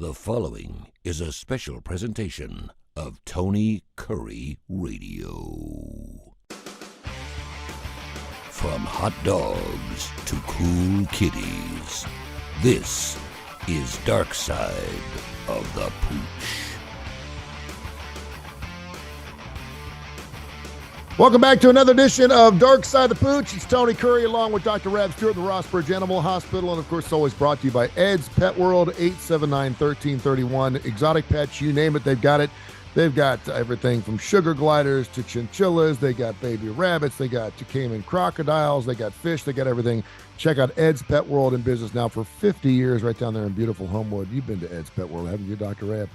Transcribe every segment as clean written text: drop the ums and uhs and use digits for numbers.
The following is a special presentation of Tony Curry Radio. From hot dogs to cool kitties, this is Darkside of the Pooch. Welcome back to another edition of Darkside the Pooch. It's Tony Curry along with Dr. Rab Stewart, the Rossbridge Animal Hospital, and of course, it's always brought to you by Ed's Pet World, 879-1331. Exotic pets, you name it, they've got it. They've got everything from sugar gliders to chinchillas. They got baby rabbits. They got Cayman crocodiles. They got fish. They got everything. Check out Ed's Pet World, in business now for 50 years right down there in beautiful Homewood. You've been to Ed's Pet World, haven't you, Dr. Rab?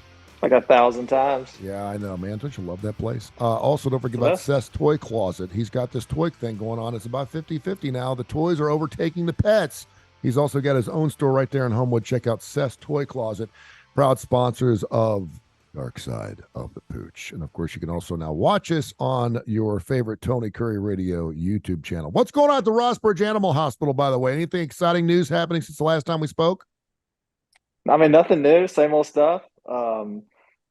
Like 1,000 times. Yeah, I know, man. Don't you love that place? Also, don't forget about Seth's Toy Closet. He's got this toy thing going on. It's about 50-50 now. The toys are overtaking the pets. He's also got his own store right there in Homewood. Check out Seth's Toy Closet. Proud sponsors of Darkside of the Pooch. And, of course, you can also now watch us on your favorite Tony Curry Radio YouTube channel. What's going on at the Rossbridge Animal Hospital, by the way? Anything exciting news happening since the last time we spoke? I mean, nothing new, same old stuff.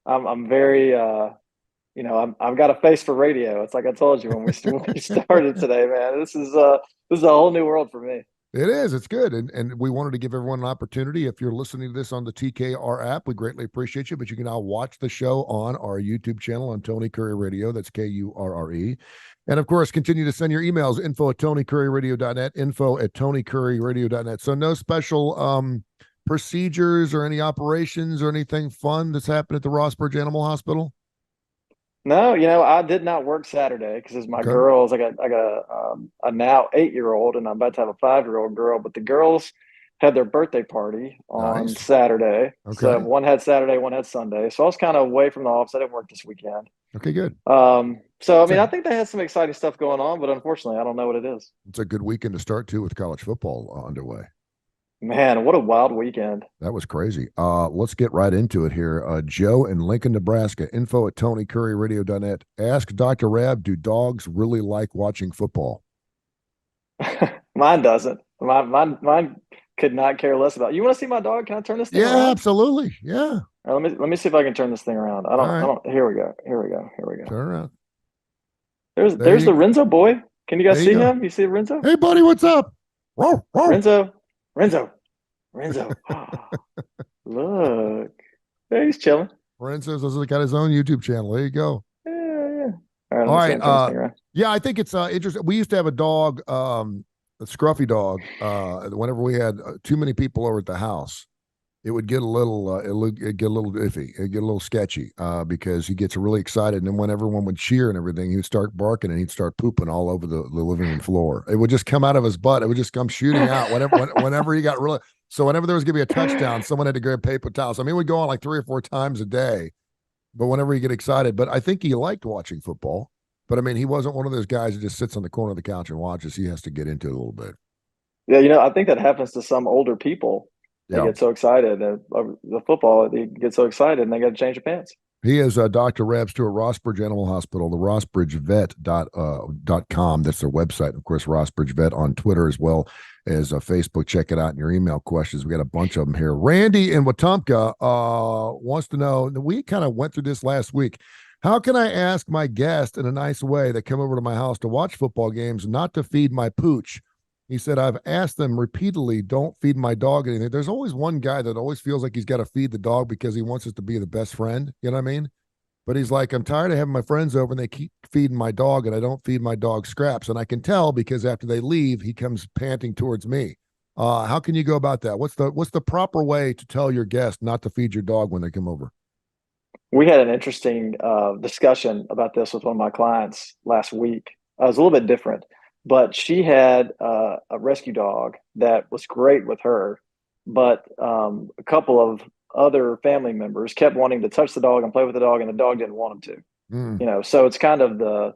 I'm very, I've got a face for radio. It's like I told you when we started today, man. This is a whole new world for me. It is. It's good. And we wanted to give everyone an opportunity. If you're listening to this on the TKR app, we greatly appreciate you. But you can now watch the show on our YouTube channel on Tony Curry Radio. That's Kurre. And, of course, continue to send your emails, info@TonyCurryRadio.net, info@TonyCurryRadio.net. So no special procedures or any operations or anything fun that's happened at the Rossbridge Animal Hospital? No, I did not work Saturday because it's my girls. I got a now 8-year-old, and I'm about to have a 5-year-old girl. But the girls had their birthday party on Saturday. Okay. So one had Saturday, one had Sunday. So I was kind of away from the office. I didn't work this weekend. Okay, good. I think they had some exciting stuff going on, but unfortunately, I don't know what it is. It's a good weekend to start, too, with college football underway. Man, what a wild weekend. That was crazy. Let's get right into it here. Joe in Lincoln, Nebraska, info@TonyCurryRadio.net. Ask Dr. Rab, do dogs really like watching football? Mine doesn't. Mine could not care less about it. You want to see my dog? Can I turn this thing around? Yeah, absolutely. Yeah. All right, let me see if I can turn this thing around. Here we go. Turn around. There's the Renzo boy. Can you guys see him? You see Renzo? Hey, buddy, what's up? Renzo. Oh, look. Hey, he's chilling. Renzo's got his own YouTube channel. There you go. Yeah. All right. Yeah, I think it's interesting. We used to have a dog, a scruffy dog. Whenever we had too many people over at the house, it would get a little, it'd get a little iffy. It'd get a little sketchy because he gets really excited. And then when everyone would cheer and everything, he would start barking and he'd start pooping all over the living room floor. It would just come out of his butt. It would just come shooting out whenever he got really. So whenever there was going to be a touchdown, someone had to grab paper towels. I mean, we'd go on like 3 or 4 times a day, but whenever he get excited. But I think he liked watching football. But I mean, he wasn't one of those guys who just sits on the corner of the couch and watches. He has to get into it a little bit. Yeah, I think that happens to some older people. They get so excited the football. They get so excited and they got to change their pants. He is Dr. Rab Stewart, Rossbridge Animal Hospital, the RossbridgeVet.com. That's their website. Of course, Rossbridge Vet on Twitter as well as Facebook. Check it out in your email questions. We got a bunch of them here. Randy in Wetumpka wants to know, we kind of went through this last week. How can I ask my guest in a nice way that come over to my house to watch football games not to feed my pooch? He said, I've asked them repeatedly, don't feed my dog anything. There's always one guy that always feels like he's got to feed the dog because he wants us to be the best friend. You know what I mean? But he's like, I'm tired of having my friends over and they keep feeding my dog and I don't feed my dog scraps. And I can tell because after they leave, he comes panting towards me. How can you go about that? What's the proper way to tell your guest not to feed your dog when they come over? We had an interesting discussion about this with one of my clients last week. It was a little bit different. But she had a rescue dog that was great with her, but a couple of other family members kept wanting to touch the dog and play with the dog, and the dog didn't want them to. So it's kind of the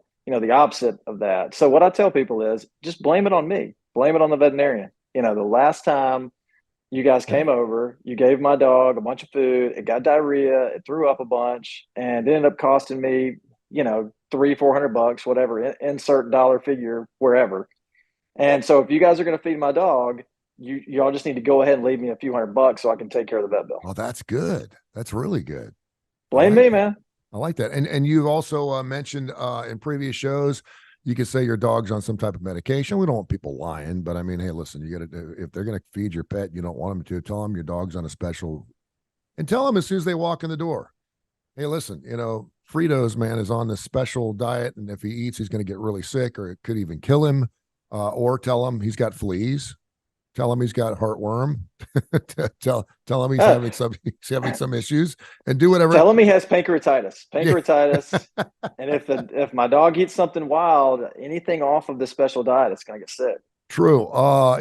opposite of that. So what I tell people is just blame it on me, blame it on the veterinarian. The last time you guys came over, you gave my dog a bunch of food, it got diarrhea, it threw up a bunch, and it ended up costing me, $300-400, whatever, insert dollar figure wherever. And so if you guys are going to feed my dog, y'all just need to go ahead and leave me a few $100 so I can take care of the vet bill. Oh, that's good. That's really good. Blame me, man. I like that. And you've also mentioned in previous shows, you could say your dog's on some type of medication. We don't want people lying, but I mean, hey, listen, you got to, if they're going to feed your pet, you don't want them to, tell them your dog's on a special, and tell them as soon as they walk in the door, hey, listen, Fritos, man, is on this special diet, and if he eats, he's going to get really sick, or it could even kill him. Or tell him he's got fleas. Tell him he's got heartworm. tell him he's having some issues, and do whatever. Tell him he has pancreatitis. And if my dog eats something wild, anything off of the special diet, it's going to get sick. True.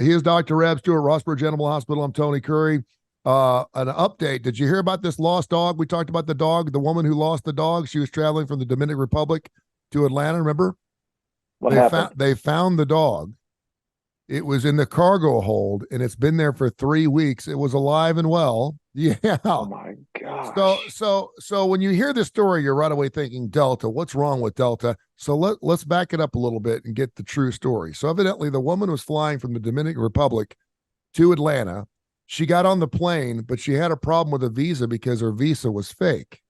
He is Dr. Reb Stewart, Rossbridge Animal Hospital. I'm Tony Curry. An update. Did you hear about this lost dog? We talked about the woman who lost the dog. She was traveling from the Dominican Republic to Atlanta. Remember? What happened? They found the dog. It was in the cargo hold, and it's been there for 3 weeks. It was alive and well. Yeah. Oh my gosh. So when you hear this story, you're right away thinking Delta. What's wrong with Delta? So let's back it up a little bit and get the true story. So evidently, the woman was flying from the Dominican Republic to Atlanta. She got on the plane, but she had a problem with a visa because her visa was fake.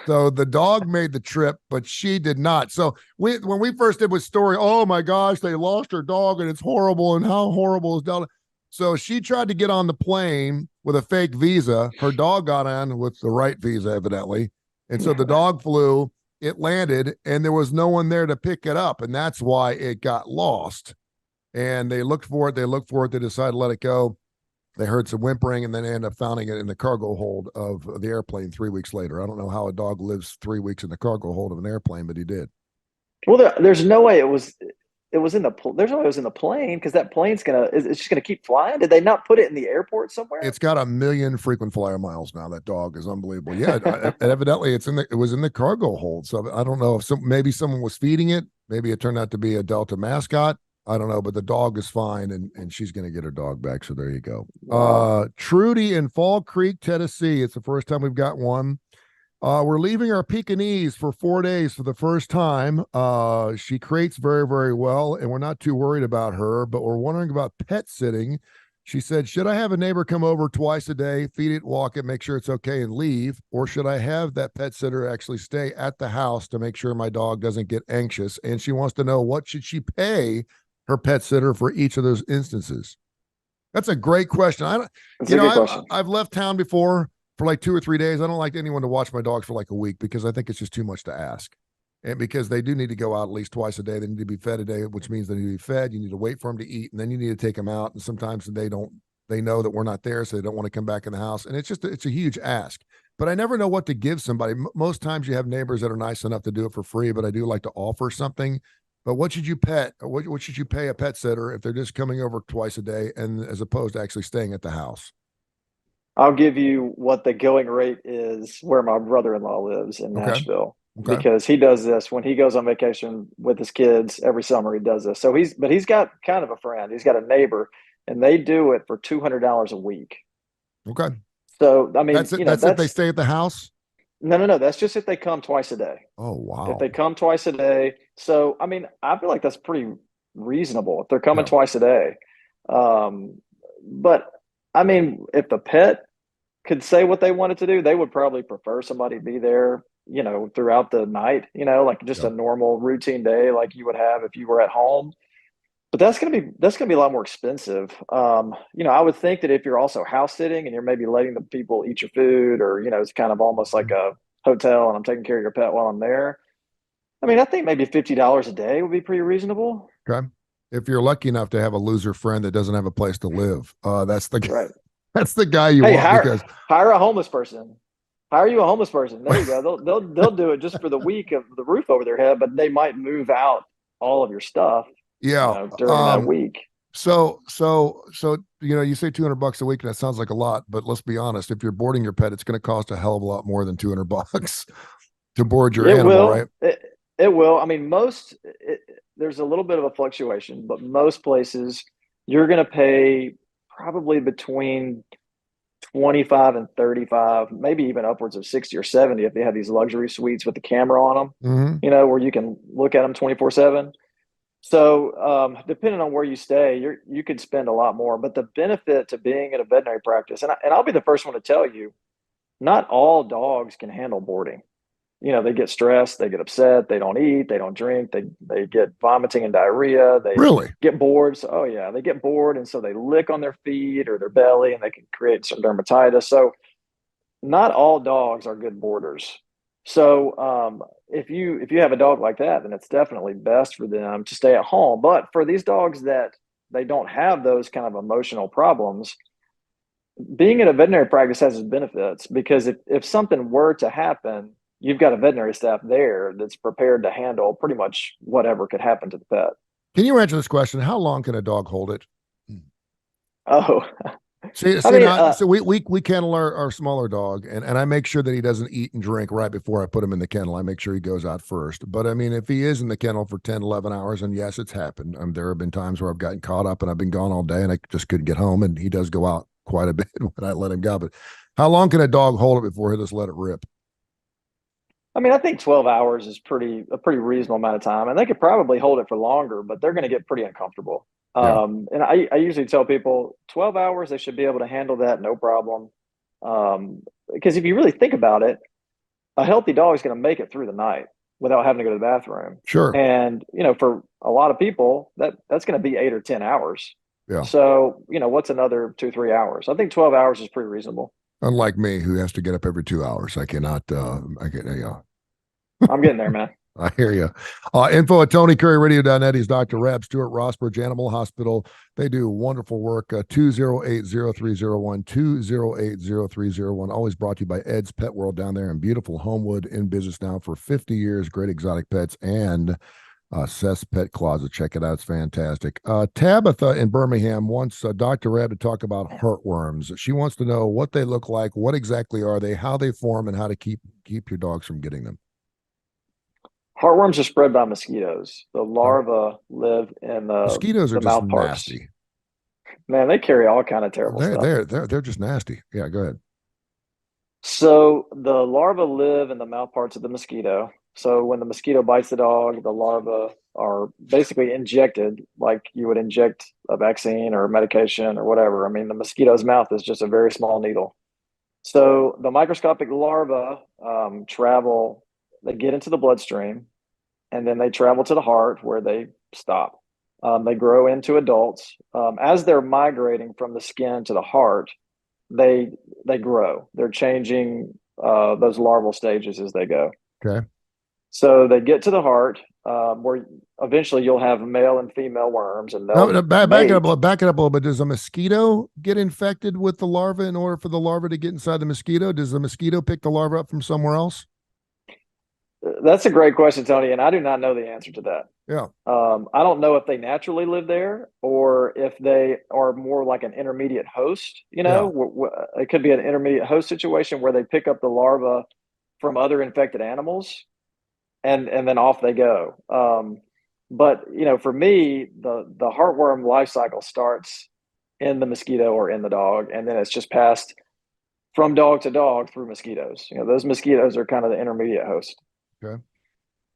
So the dog made the trip, but she did not. So when we first did this story, oh my gosh, they lost her dog and it's horrible. And how horrible is Delta? So she tried to get on the plane with a fake visa. Her dog got on with the right visa, evidently. And so the dog flew, it landed, and there was no one there to pick it up. And that's why it got lost. And they looked for it. They decided to let it go. They heard some whimpering, and then they ended up finding it in the cargo hold of the airplane 3 weeks later. I don't know how a dog lives 3 weeks in the cargo hold of an airplane, but he did. Well, there's no way it was in the plane, because that plane's it's just gonna keep flying. Did they not put it in the airport somewhere? It's got 1 million frequent flyer miles now. That dog is unbelievable. Yeah, evidently it was in the cargo hold. So I don't know if maybe someone was feeding it. Maybe it turned out to be a Delta mascot. I don't know, but the dog is fine, and she's going to get her dog back. So there you go. Wow. Trudy in Fall Creek, Tennessee. It's the first time we've got one. We're leaving our Pekingese for 4 days for the first time. She crates very, very well, and we're not too worried about her, but we're wondering about pet sitting. She said, should I have a neighbor come over twice a day, feed it, walk it, make sure it's okay, and leave? Or should I have that pet sitter actually stay at the house to make sure my dog doesn't get anxious? And she wants to know, what should she pay her pet sitter for each of those instances? That's a great question. I've left town before for like 2 or 3 days. I don't like anyone to watch my dogs for like a week because I think it's just too much to ask. And because they do need to go out at least twice a day. They need to be fed a day, which means they need to be fed. You need to wait for them to eat, and then you need to take them out. And sometimes they know that we're not there, so they don't want to come back in the house. And it's a huge ask. But I never know what to give somebody. Most times you have neighbors that are nice enough to do it for free, but I do like to offer something. But what should you what should you pay a pet sitter if they're just coming over twice a day, and as opposed to actually staying at the house? I'll give you what the going rate is where my brother-in-law lives in Nashville. Okay. Because he does this when he goes on vacation with his kids every summer. He does this. So he's got kind of a friend. He's got a neighbor, and they do it for $200 a week. Okay. So I mean, that's if they stay at the house. No. That's just if they come twice a day. Oh, wow. If they come twice a day. So, I mean, I feel like that's pretty reasonable if they're coming twice a day. But, I mean, if the pet could say what they wanted to do, they would probably prefer somebody be there, throughout the night, like just a normal routine day like you would have if you were at home. But that's gonna be a lot more expensive. I would think that if you're also house sitting and you're maybe letting the people eat your food, or it's kind of almost like a hotel and I'm taking care of your pet while I'm there. I mean, I think maybe $50 a day would be pretty reasonable. Okay. If you're lucky enough to have a loser friend that doesn't have a place to live, that's the right. That's the guy you want. Hire a homeless person. Hire you a homeless person. There you go. They'll do it just for the week of the roof over their head, but they might move out all of your stuff. Yeah, during that week. So you say $200 a week, and that sounds like a lot, but let's be honest. If you're boarding your pet, it's going to cost a hell of a lot more than $200 to board your animal, right? It will. I mean, there's a little bit of a fluctuation, but most places you're going to pay probably between 25 and 35, maybe even upwards of 60 or 70 if they have these luxury suites with the camera on them. Mm-hmm. Where you can look at them 24/7. So, depending on where you stay, you could spend a lot more. But the benefit to being in a veterinary practice, and I'll be the first one to tell you, not all dogs can handle boarding. They get stressed, they get upset, they don't eat, they don't drink, they get vomiting and diarrhea, they Really? get bored. So, oh yeah, they get bored, and so they lick on their feet or their belly, and they can create some dermatitis. So not all dogs are good boarders. So if you have a dog like that, then it's definitely best for them to stay at home. But for these dogs that they don't have those kind of emotional problems, being in a veterinary practice has its benefits because if something were to happen, you've got a veterinary staff there that's prepared to handle pretty much whatever could happen to the pet. Can you answer this question? How long can a dog hold it? Oh, See, I see mean, now, so we kennel our smaller dog, and I make sure that he doesn't eat and drink right before I put him in the kennel. I make sure he goes out first. But I mean, if he is in the kennel for 10, 11 hours, and yes, it's happened. There have been times where I've gotten caught up and I've been gone all day and I just couldn't get home, and he does go out quite a bit when I let him go. But how long can a dog hold it before he just let it rip? I think 12 hours is a pretty reasonable amount of time, and they could probably hold it for longer, but they're going to get pretty uncomfortable. Yeah, And I usually tell people 12 hours, they should be able to handle that, no problem. Because if you really think about it, a healthy dog is going to make it through the night without having to go to the bathroom. sure. And, for a lot of people, that's going to be 8 or 10 hours. Yeah. So, what's another 2, 3 hours? I think 12 hours is pretty reasonable. Unlike me, who has to get up every 2 hours, I cannot. I can. Yeah. I'm getting there, man. I hear you. Info at TonyCurryRadio.net. He's Dr. Reb Stewart, Rossbridge Animal Hospital. They do wonderful work. 208-0301, 208-0301. Always brought to you by Ed's Pet World down there in beautiful Homewood, in business now for 50 years. Great exotic pets and Seth's Pet Closet. Check it out. It's fantastic. Tabitha in Birmingham wants Dr. Reb to talk about heartworms. She wants to know what they look like, what exactly are they, how they form, and how to keep your dogs from getting them. Heartworms are spread by mosquitoes. The larvae live in Mosquitoes are the just mouth parts. nasty. Man, they carry all kind of terrible stuff. They're just nasty. Yeah, go ahead. So the larvae live in the mouth parts of the mosquito. So when the mosquito bites the dog, the larvae are basically injected like you would inject a vaccine or a medication or whatever. The mosquito's mouth is just a very small needle. So the microscopic larvae travel, they get into the bloodstream, and then they travel to the heart where they stop. They grow into adults. As they're migrating from the skin to the heart, they grow. They're changing those larval stages as they go. Okay. So they get to the heart, where eventually you'll have male and female worms, and they'll No, back mate. it up. Back it up a little bit. Does a mosquito get infected with the larva in order for the larva to get inside the mosquito? Does the mosquito pick the larva up from somewhere else? That's a great question, Tony, and I do not know the answer to that. Yeah. I don't know if they naturally live there or if they are more like an intermediate host. Yeah. It could be an intermediate host situation where they pick up the larva from other infected animals, and then off they go. But for me, the heartworm life cycle starts in the mosquito or in the dog, and then it's just passed from dog to dog through mosquitoes. Those mosquitoes are kind of the intermediate host. Okay.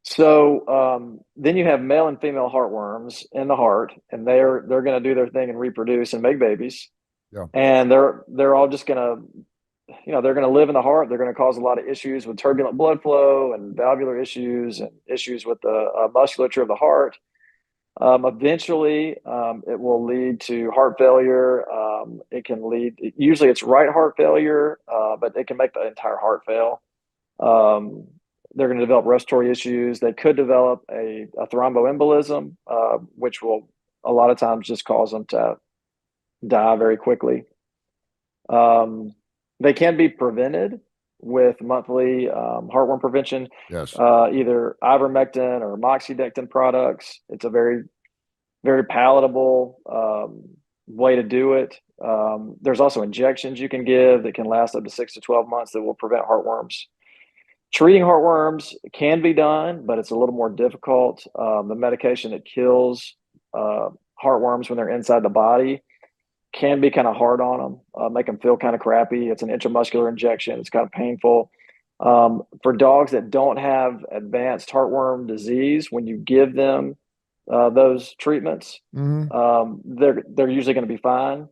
So then you have male and female heartworms in the heart, and they're going to do their thing and reproduce and make babies. Yeah. And they're all just going to, they're going to live in the heart. They're going to cause a lot of issues with turbulent blood flow and valvular issues and issues with the musculature of the heart. Eventually, it will lead to heart failure. It can lead. Usually, it's right heart failure, but it can make the entire heart fail. They're going to develop respiratory issues. They could develop a thromboembolism, which will a lot of times just cause them to die very quickly. They can be prevented with monthly heartworm prevention. Yes. Either ivermectin or moxidectin products. It's a very, very palatable way to do it. There's also injections you can give that can last up to 6 to 12 months that will prevent heartworms. Treating heartworms can be done, but it's a little more difficult. The medication that kills heartworms when they're inside the body can be kind of hard on them, make them feel kind of crappy. It's an intramuscular injection. It's kind of painful. For dogs that don't have advanced heartworm disease, when you give them those treatments, they're usually going to be fine.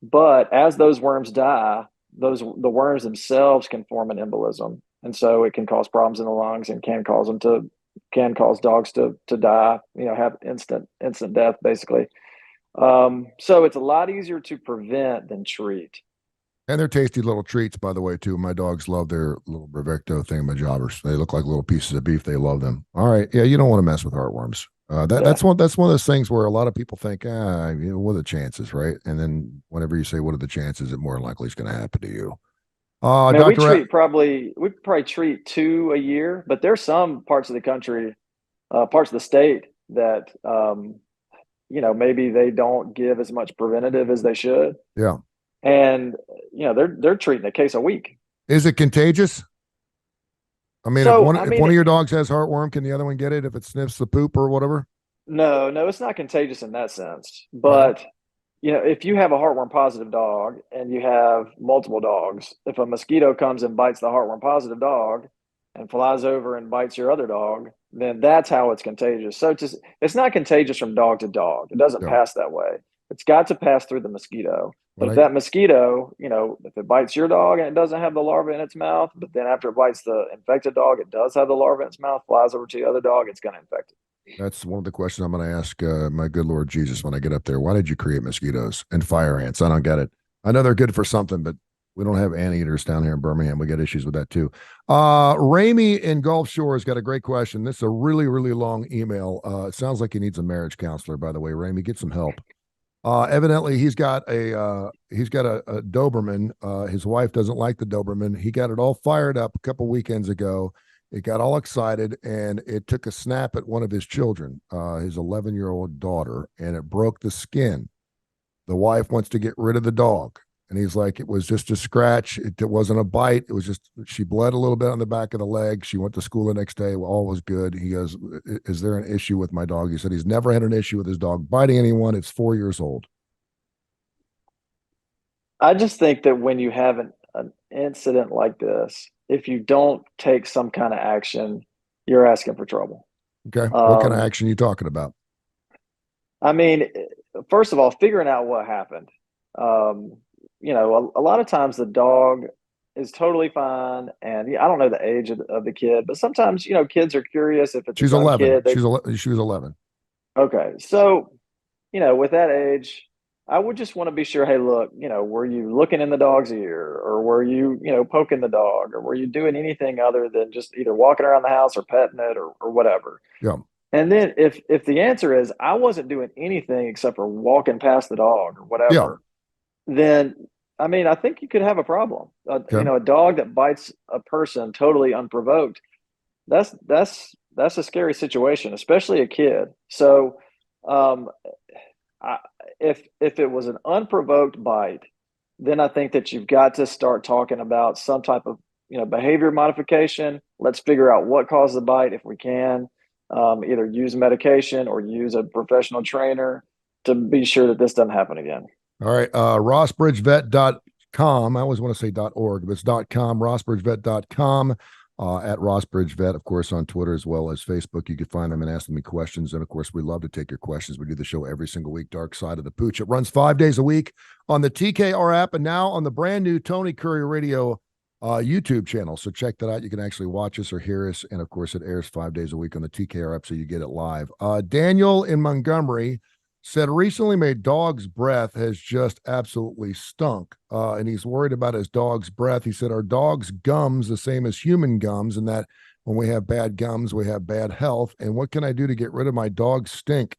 But as those worms die, the worms themselves can form an embolism, and so it can cause problems in the lungs and can cause dogs to die. Have instant death basically. So it's a lot easier to prevent than treat. And they're tasty little treats, by the way, too. My dogs love their little Brevecto thingamajobbers. They look like little pieces of beef. They love them. All right. Yeah, you don't want to mess with heartworms. That's one of those things where a lot of people think, what are the chances, right? And then whenever you say what are the chances, it more likely is going to happen to you. Man, we probably treat 2 a year, but there's some parts of the country, parts of the state that maybe they don't give as much preventative as they should. Yeah. And they're treating a case a week. Is it contagious? I mean, if one of your dogs has heartworm, can the other one get it if it sniffs the poop or whatever? No, it's not contagious in that sense. But if you have a heartworm positive dog and you have multiple dogs, if a mosquito comes and bites the heartworm positive dog and flies over and bites your other dog, then that's how it's contagious. So it's not contagious from dog to dog. It doesn't pass that way. It's got to pass through the mosquito. But if that mosquito, if it bites your dog and it doesn't have the larva in its mouth, but then after it bites the infected dog, it does have the larva in its mouth, flies over to the other dog, it's going to infect it. That's one of the questions I'm going to ask my good Lord Jesus when I get up there. Why did you create mosquitoes and fire ants? I don't get it. I know they're good for something, but we don't have anteaters down here in Birmingham. We got issues with that too. Ramey in Gulf Shores got a great question. This is a really, really long email. It sounds like he needs a marriage counselor, by the way. Ramey, get some help. Evidently, he's got a Doberman. His wife doesn't like the Doberman. He got it all fired up a couple weekends ago. It got all excited, and it took a snap at one of his children, his 11-year-old daughter, and it broke the skin. The wife wants to get rid of the dog, and he's like, it was just a scratch. It wasn't a bite. It was just, she bled a little bit on the back of the leg. She went to school the next day. All was good. He goes, is there an issue with my dog? He said he's never had an issue with his dog biting anyone. It's 4 years old. I just think that when you have an incident like this, if you don't take some kind of action, you're asking for trouble. Okay. What kind of action are you talking about? I mean, first of all, figuring out what happened. A lot of times the dog is totally fine, and I don't know the age of the kid, but sometimes kids are curious. If it's she's 11, she was 11. Okay, so with that age, I would just want to be sure. Hey, look, were you looking in the dog's ear, or were you poking the dog, or were you doing anything other than just either walking around the house or petting it or whatever? Yeah. And then if the answer is I wasn't doing anything except for walking past the dog or whatever, then I mean, I think you could have a problem. A dog that bites a person totally unprovoked, that's a scary situation, especially a kid. So if it was an unprovoked bite, then I think that you've got to start talking about some type of behavior modification. Let's figure out what caused the bite if we can. Either use medication or use a professional trainer to be sure that this doesn't happen again. All right. RossBridgeVet.com. I always want to say .org, but it's .com, RossBridgeVet.com, at RossBridgeVet, of course, on Twitter as well as Facebook. You can find them and ask them questions. And of course, we love to take your questions. We do the show every single week, Darkside of the Pooch. It runs 5 days a week on the TKR app and now on the brand new Tony Curry Radio YouTube channel. So check that out. You can actually watch us or hear us. And of course, it airs 5 days a week on the TKR app, so you get it live. Daniel in Montgomery said recently my dog's breath has just absolutely stunk. And he's worried about his dog's breath. He said, our dog's gums the same as human gums, and that when we have bad gums, we have bad health. And what can I do to get rid of my dog's stink?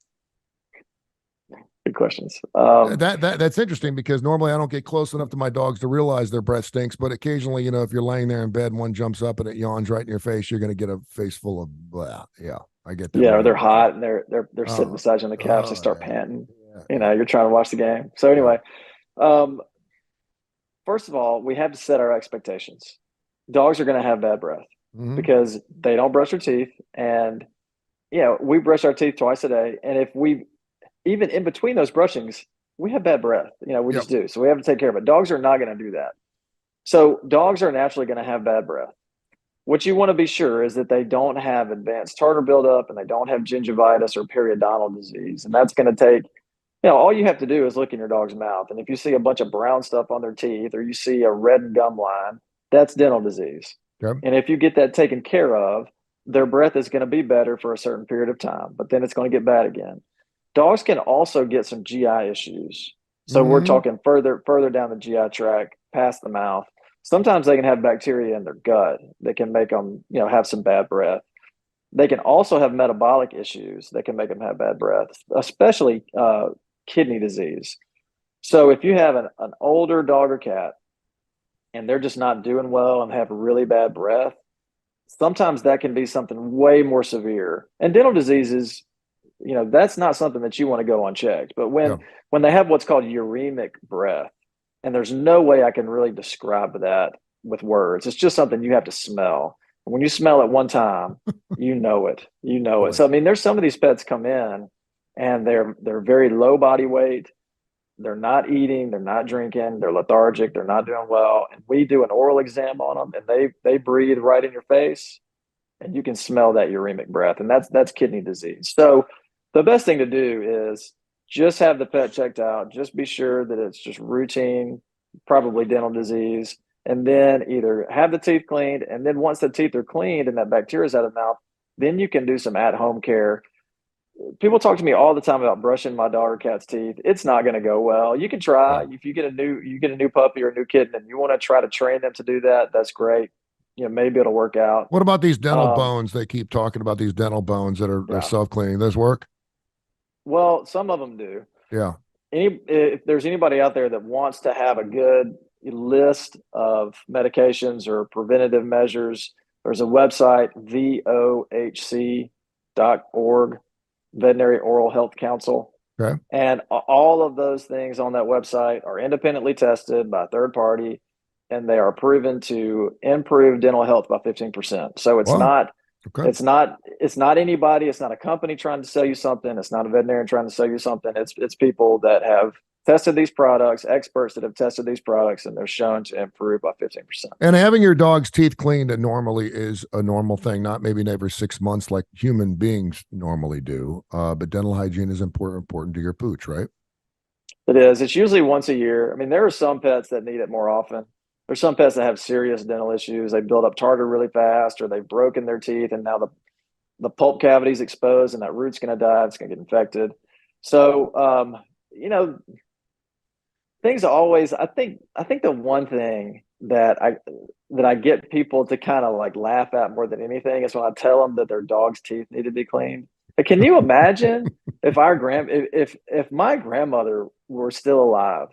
Good questions. That's interesting, because normally I don't get close enough to my dogs to realize their breath stinks. But occasionally, if you're laying there in bed and one jumps up and it yawns right in your face, you're going to get a face full of blah. Yeah, I get that. Yeah, or they're hot and they're sitting beside you on the couch. They start panting. Yeah. You're trying to watch the game. So anyway, first of all, we have to set our expectations. Dogs are going to have bad breath because they don't brush their teeth, and we brush our teeth twice a day, and if we even in between those brushings, we have bad breath. We just do. So we have to take care of it. Dogs are not going to do that. So dogs are naturally going to have bad breath. what you want to be sure is that they don't have advanced tartar buildup and they don't have gingivitis or periodontal disease. And that's going to take, all you have to do is look in your dog's mouth. And if you see a bunch of brown stuff on their teeth or you see a red gum line, that's dental disease. Okay. And if you get that taken care of, their breath is going to be better for a certain period of time, but then it's going to get bad again. Dogs can also get some GI issues. So we're talking further down the GI tract, past the mouth. Sometimes they can have bacteria in their gut that can make them, have some bad breath. They can also have metabolic issues that can make them have bad breath, especially kidney disease. So if you have an older dog or cat and they're just not doing well and have really bad breath, sometimes that can be something way more severe. And dental diseases, that's not something that you want to go unchecked. But when they have what's called uremic breath, and there's no way I can really describe that with words. It's just something you have to smell. And when you smell it one time, you know it. You know it. So I mean, there's some of these pets come in and they're very low body weight. They're not eating, they're not drinking, they're lethargic, they're not doing well. And we do an oral exam on them and they breathe right in your face and you can smell that uremic breath. And that's kidney disease. So the best thing to do is just have the pet checked out. Just be sure that it's just routine, probably dental disease, and then either have the teeth cleaned. And then once the teeth are cleaned and that bacteria is out of the mouth, then you can do some at-home care. People talk to me all the time about brushing my dog or cat's teeth. It's not going to go well. You can try. If you get a new puppy or a new kitten and you want to try to train them to do that, that's great. Maybe it'll work out. What about these dental bones? They keep talking about these dental bones that are self-cleaning. Those work? Well, some of them do. Yeah. If there's anybody out there that wants to have a good list of medications or preventative measures, there's a website, vohc.org, Veterinary Oral Health Council. Okay. And all of those things on that website are independently tested by a third party, and they are proven to improve dental health by 15%. So it's not It's not anybody. It's not a company trying to sell you something. It's not a veterinarian trying to sell you something. It's people that have tested these products, experts that have tested these products, and they're shown to improve by 15%. And having your dog's teeth cleaned normally is a normal thing, not maybe every 6 months like human beings normally do. But dental hygiene is important to your pooch, right? It is. It's usually once a year. I mean, there are some pets that need it more often. There's some pets that have serious dental issues. They build up tartar really fast, or they've broken their teeth, and now the pulp cavity is exposed, and that root's going to die. It's going to get infected. So, things always. I think the one thing that I get people to kind of like laugh at more than anything is when I tell them that their dog's teeth need to be cleaned. But can you imagine if if my grandmother were still alive,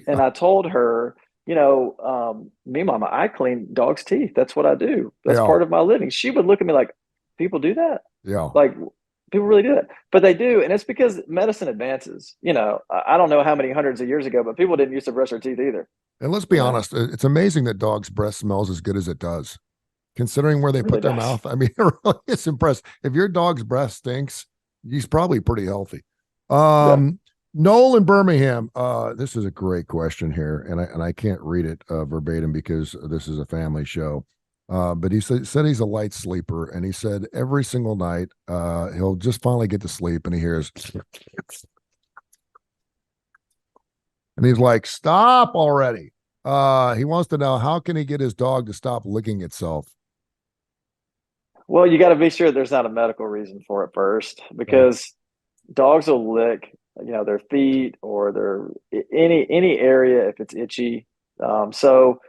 and I told her, me, mama, I clean dogs' teeth. That's what I do. That's part of my living. She would look at me like, people do that? Yeah. Like, people really do that. But they do. And it's because medicine advances. I don't know how many hundreds of years ago, but people didn't used to brush their teeth either. And let's be honest, it's amazing that dogs' breath smells as good as it does, considering where they put their mouth. I mean, it really is impressive. If your dog's breath stinks, he's probably pretty healthy. Noel in Birmingham, this is a great question here, and I can't read it verbatim because this is a family show. But he said he's a light sleeper, and he said every single night he'll just finally get to sleep, and he hears, and he's like, "Stop already!" He wants to know, how can he get his dog to stop licking itself? Well, you got to be sure there's not a medical reason for it first, because dogs will lick their feet or their any area if it's itchy. So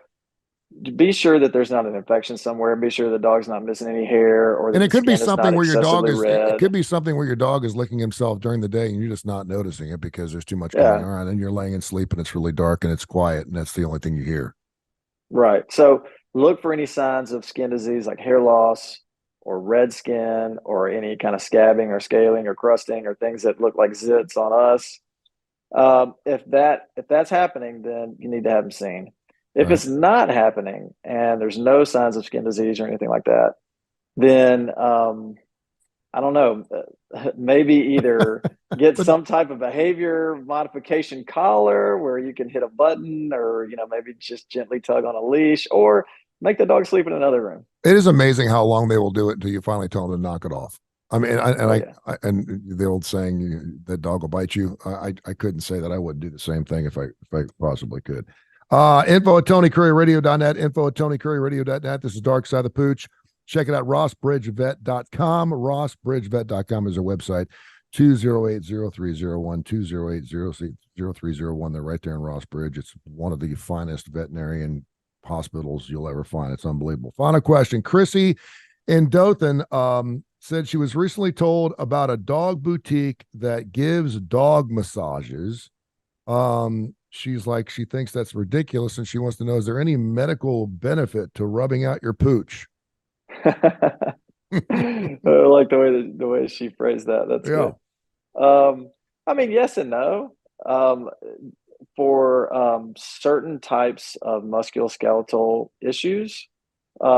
be sure that there's not an infection somewhere. Be sure the dog's not missing any hair, or and it could be something where your dog is. Red. It could be something where your dog is licking himself during the day and you're just not noticing it because there's too much going on, and you're laying in sleep and it's really dark and it's quiet and that's the only thing you hear. Right. So look for any signs of skin disease like hair loss or red skin or any kind of scabbing or scaling or crusting or things that look like zits on us. If that's happening, then you need to have them seen. If it's not happening and there's no signs of skin disease or anything like that, then I don't know, maybe either get some type of behavior modification collar where you can hit a button, or maybe just gently tug on a leash, or Make the dog sleep in another room. It is amazing how long they will do it until you finally tell them to knock it off. I mean, and the old saying that dog will bite you. I couldn't say that. I wouldn't do the same thing if I possibly could. Info at TonyCurryRadio.net. Info at TonyCurryRadio.net. This is Darkside the Pooch. Check it out. RossBridgeVet.com. RossBridgeVet.com is our website. 208-0301, 208-0301. They're right there in Ross Bridge. It's one of the finest veterinarian hospitals you'll ever find. It's unbelievable. Final question. Chrissy in Dothan said she was recently told about a dog boutique that gives dog massages. She's like, she thinks that's ridiculous, and she wants to know, is there any medical benefit to rubbing out your pooch? I like the way she phrased that. That's good. I mean, yes and no. For certain types of musculoskeletal issues,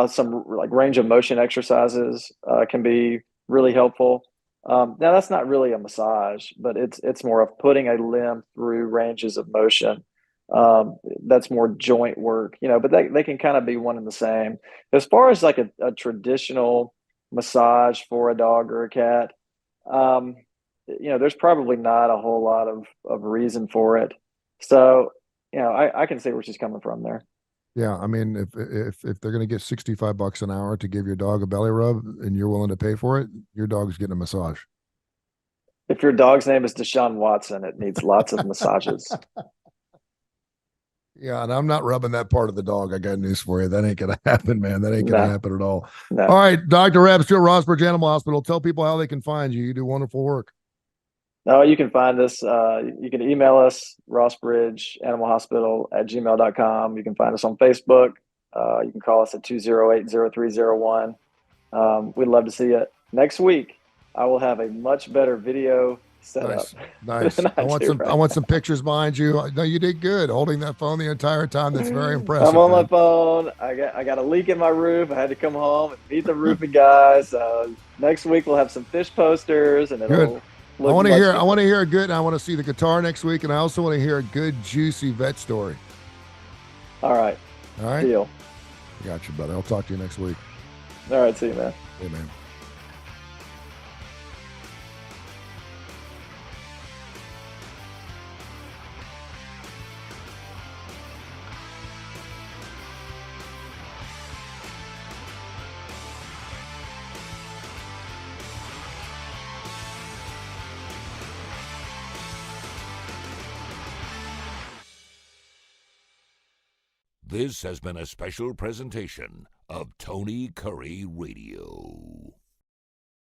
some like range of motion exercises can be really helpful. Now that's not really a massage, but it's more of putting a limb through ranges of motion. That's more joint work, but they can kind of be one and the same. As far as like a traditional massage for a dog or a cat, there's probably not a whole lot of reason for it. So, I can see where she's coming from there. Yeah, I mean, if they're going to get $65 an hour to give your dog a belly rub and you're willing to pay for it, your dog's getting a massage. If your dog's name is Deshaun Watson, it needs lots of massages. Yeah, and I'm not rubbing that part of the dog. I got news for you. That ain't going to happen, man. That ain't going to happen at all. No. All right, Dr. Rabbs, at Rossbridge Animal Hospital. Tell people how they can find you. You do wonderful work. No, you can find us. You can email us, rossbridgeanimalhospital@gmail.com. You can find us on Facebook. You can call us at 208-0301. We'd love to see you. Next week, I will have a much better video setup. Nice. I want some pictures behind you. No, you did good holding that phone the entire time. That's very impressive. I'm on my phone. I got a leak in my roof. I had to come home and meet the roofing guys. Next week we'll have some fish posters, and it'll. Good. I want to hear a good. I want to see the guitar next week, and I also want to hear a good, juicy vet story. All right. Deal. Got you, brother. I'll talk to you next week. All right. See you, man. Hey, man. This has been a special presentation of Tony Curry Radio.